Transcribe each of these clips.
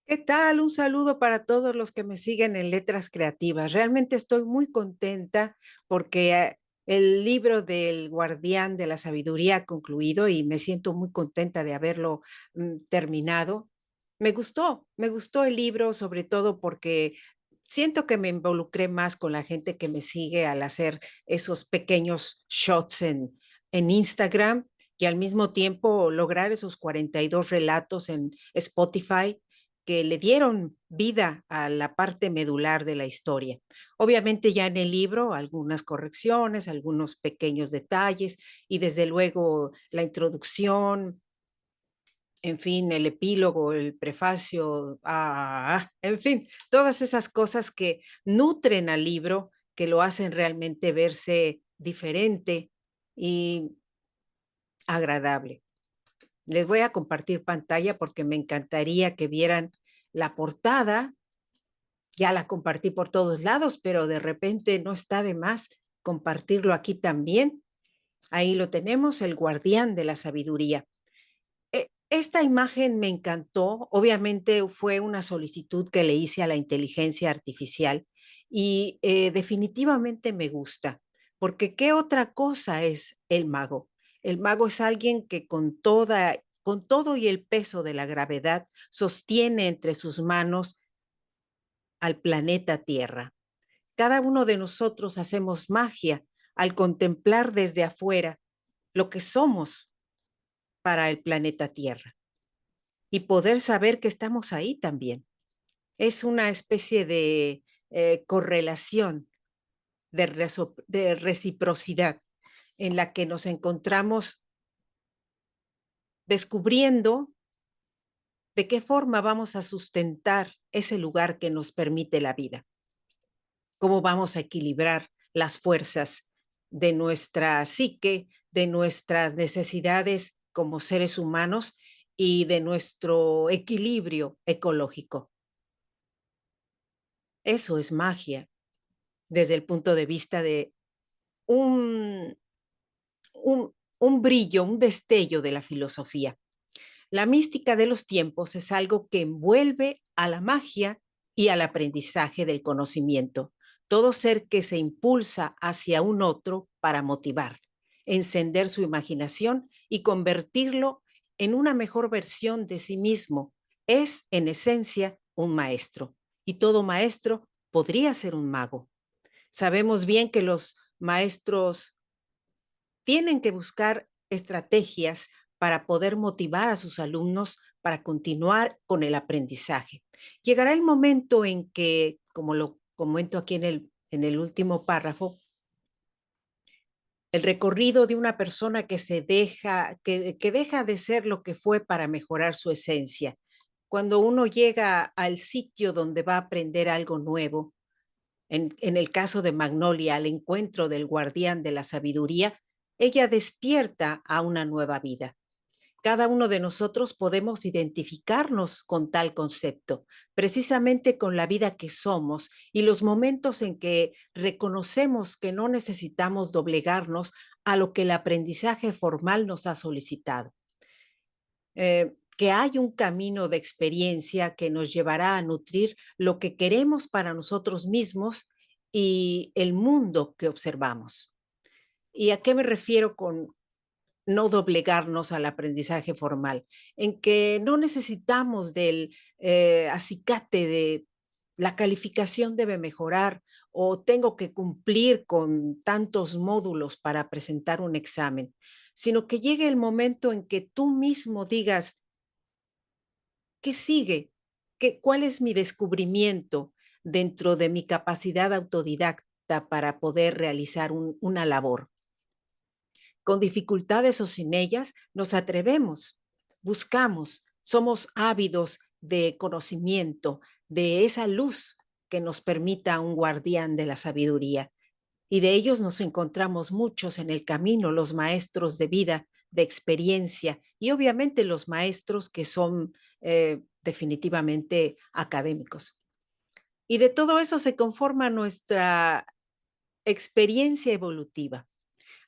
¿Qué tal? Un saludo para todos los que me siguen en Letras Creativas. Realmente estoy muy contenta porque el libro del Guardián de la Sabiduría ha concluido y me siento muy contenta de haberlo terminado. Me gustó el libro, sobre todo porque siento que me involucré más con la gente que me sigue al hacer esos pequeños shots en Instagram y al mismo tiempo lograr esos 42 relatos en Spotify que le dieron vida a la parte medular de la historia. Obviamente ya en el libro algunas correcciones, algunos pequeños detalles y desde luego la introducción, en fin, el epílogo, el prefacio, en fin, todas esas cosas que nutren al libro, que lo hacen realmente verse diferente y agradable. Les voy a compartir pantalla porque me encantaría que vieran la portada. Ya la compartí por todos lados, pero de repente no está de más compartirlo aquí también. Ahí lo tenemos, el guardián de la sabiduría. Esta imagen me encantó. Obviamente fue una solicitud que le hice a la inteligencia artificial y definitivamente me gusta, porque ¿qué otra cosa es el mago? El mago es alguien que con todo y el peso de la gravedad sostiene entre sus manos al planeta Tierra. Cada uno de nosotros hacemos magia al contemplar desde afuera lo que somos para el planeta Tierra y poder saber que estamos ahí también. Es una especie de correlación, de reciprocidad en la que nos encontramos descubriendo de qué forma vamos a sustentar ese lugar que nos permite la vida, cómo vamos a equilibrar las fuerzas de nuestra psique, de nuestras necesidades como seres humanos y de nuestro equilibrio ecológico. Eso es magia desde el punto de vista de un, un brillo, un destello de la filosofía. La mística de los tiempos es algo que envuelve a la magia y al aprendizaje del conocimiento. Todo ser que se impulsa hacia un otro para motivar, encender su imaginación y convertirlo en una mejor versión de sí mismo es, en esencia, un maestro. Y todo maestro podría ser un mago. Sabemos bien que los maestros tienen que buscar estrategias para poder motivar a sus alumnos para continuar con el aprendizaje. Llegará el momento en que, como lo comento aquí en el último párrafo, el recorrido de una persona que deja de ser lo que fue para mejorar su esencia. Cuando uno llega al sitio donde va a aprender algo nuevo, en el caso de Magnolia, al encuentro del guardián de la sabiduría, ella despierta a una nueva vida. Cada uno de nosotros podemos identificarnos con tal concepto, precisamente con la vida que somos y los momentos en que reconocemos que no necesitamos doblegarnos a lo que el aprendizaje formal nos ha solicitado. Que hay un camino de experiencia que nos llevará a nutrir lo que queremos para nosotros mismos y el mundo que observamos. ¿Y a qué me refiero con no doblegarnos al aprendizaje formal? En que no necesitamos del acicate de la calificación debe mejorar o tengo que cumplir con tantos módulos para presentar un examen, sino que llegue el momento en que tú mismo digas, ¿qué sigue? ¿Cuál es mi descubrimiento dentro de mi capacidad autodidacta para poder realizar una labor? Con dificultades o sin ellas, nos atrevemos, buscamos, somos ávidos de conocimiento, de esa luz que nos permita un guardián de la sabiduría. Y de ellos nos encontramos muchos en el camino, los maestros de vida, de experiencia y obviamente los maestros que son definitivamente académicos. Y de todo eso se conforma nuestra experiencia evolutiva.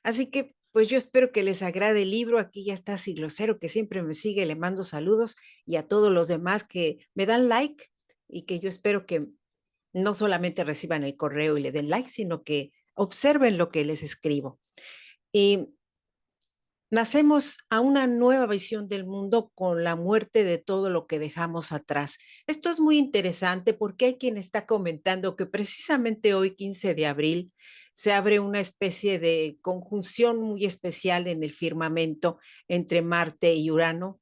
Así que pues yo espero que les agrade el libro. Aquí ya está Siglo Cero, que siempre me sigue, le mando saludos, y a todos los demás que me dan like y que yo espero que no solamente reciban el correo y le den like, sino que observen lo que les escribo. Y nacemos a una nueva visión del mundo con la muerte de todo lo que dejamos atrás. Esto es muy interesante porque hay quien está comentando que precisamente hoy, 15 de abril, se abre una especie de conjunción muy especial en el firmamento entre Marte y Urano,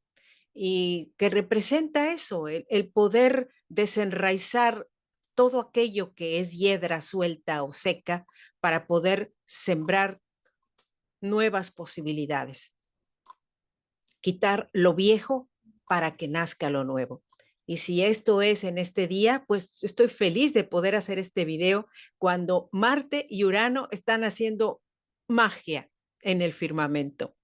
y que representa eso, el poder desenraizar todo aquello que es hiedra suelta o seca para poder sembrar nuevas posibilidades, quitar lo viejo para que nazca lo nuevo. Y si esto es en este día, pues estoy feliz de poder hacer este video cuando Marte y Urano están haciendo magia en el firmamento.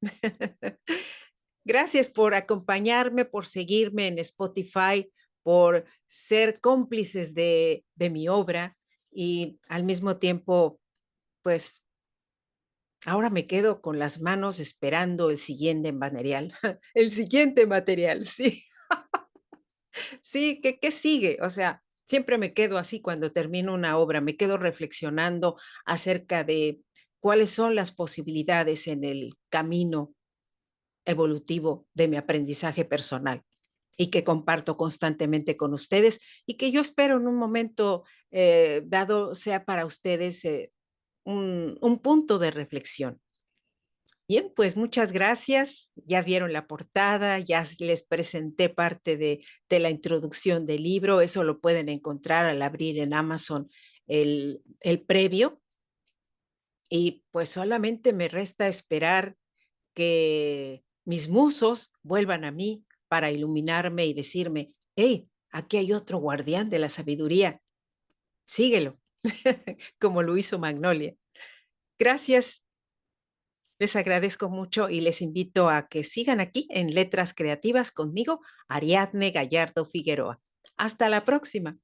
Gracias por acompañarme, por seguirme en Spotify, por ser cómplices de mi obra, y al mismo tiempo, pues ahora me quedo con las manos esperando el siguiente material. El siguiente material, sí. Sí, ¿qué sigue? O sea, siempre me quedo así cuando termino una obra, me quedo reflexionando acerca de cuáles son las posibilidades en el camino evolutivo de mi aprendizaje personal, y que comparto constantemente con ustedes, y que yo espero en un momento dado sea para ustedes un punto de reflexión. Bien, pues muchas gracias. Ya vieron la portada, ya les presenté parte de la introducción del libro. Eso lo pueden encontrar al abrir en Amazon el previo. Y pues solamente me resta esperar que mis musos vuelvan a mí para iluminarme y decirme: hey, aquí hay otro guardián de la sabiduría, síguelo, como lo hizo Magnolia. Gracias, les agradezco mucho y les invito a que sigan aquí en Letras Creativas conmigo, Ariadne Gallardo Figueroa. Hasta la próxima.